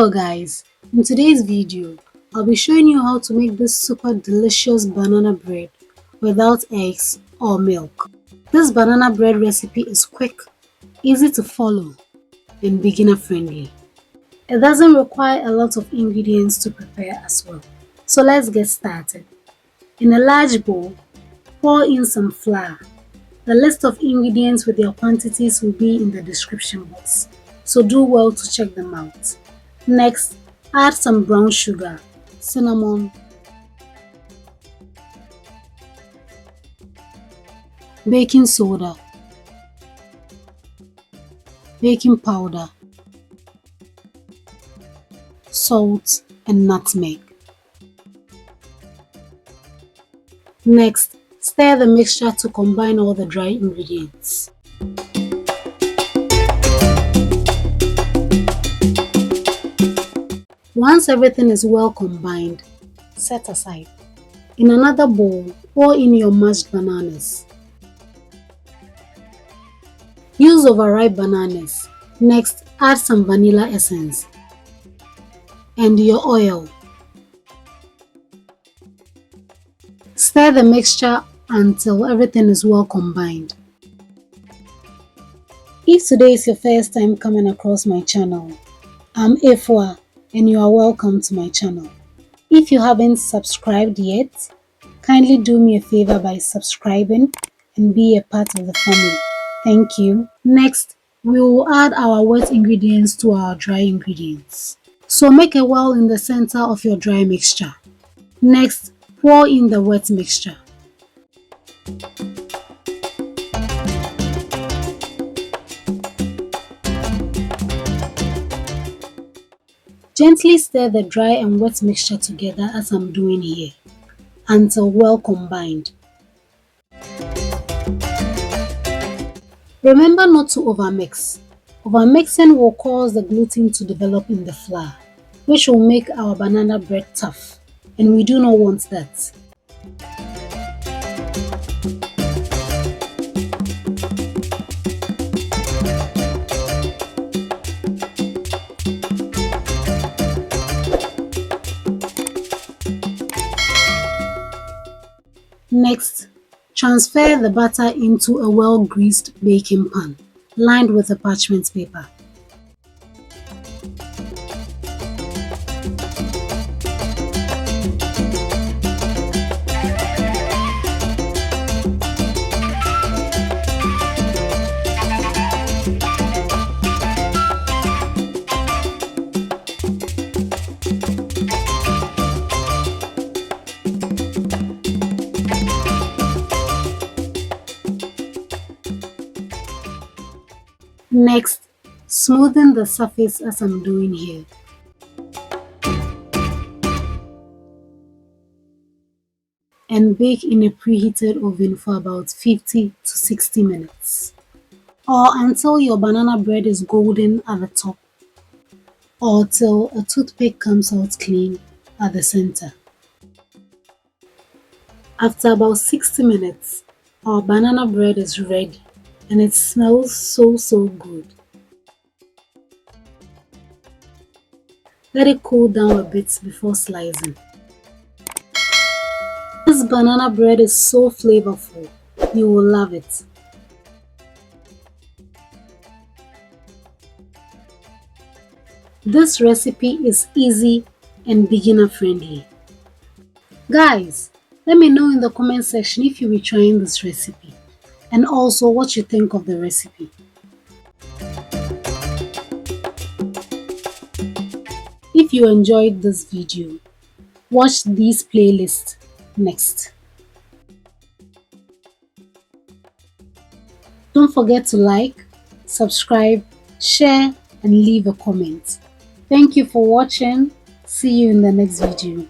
Hello guys, in today's video, I'll be showing you how to make this super delicious banana bread without eggs or milk. This banana bread recipe is quick, easy to follow, and beginner friendly. It doesn't require a lot of ingredients to prepare as well. So let's get started. In a large bowl, pour in some flour. The list of ingredients with their quantities will be in the description box, so do well to check them out. Next, add some brown sugar, cinnamon, baking soda, baking powder, salt, and nutmeg. Next, stir the mixture to combine all the dry ingredients. Once everything is well combined, set aside. In another bowl, pour in your mashed bananas. Use overripe bananas. Next, add some vanilla essence and your oil. Stir the mixture until everything is well combined. If today is your first time coming across my channel, I'm Efua and you are welcome to my channel. If you haven't subscribed yet, kindly do me a favor by subscribing and be a part of the family. Thank you. Next, we will add our wet ingredients to our dry ingredients. So make a well in the center of your dry mixture. Next, pour in the wet mixture. Gently stir the dry and wet mixture together as I'm doing here, until well combined. Remember not to overmix. Overmixing will cause the gluten to develop in the flour, which will make our banana bread tough, and we do not want that. Next, transfer the batter into a well-greased baking pan, lined with a parchment paper. Next, smoothen the surface as I'm doing here. And bake in a preheated oven for about 50 to 60 minutes. Or until your banana bread is golden at the top, or till a toothpick comes out clean at the center. After about 60 minutes, our banana bread is ready. And it smells so good. Let it cool down a bit before slicing. This banana bread is so flavorful. You will love it. This recipe is easy and beginner friendly. Guys, let me know in the comment section if you'll be trying this recipe, and also what you think of the recipe. If you enjoyed this video, watch these playlists next. Don't forget to like, subscribe, share, and leave a comment. Thank you for watching. See you in the next video.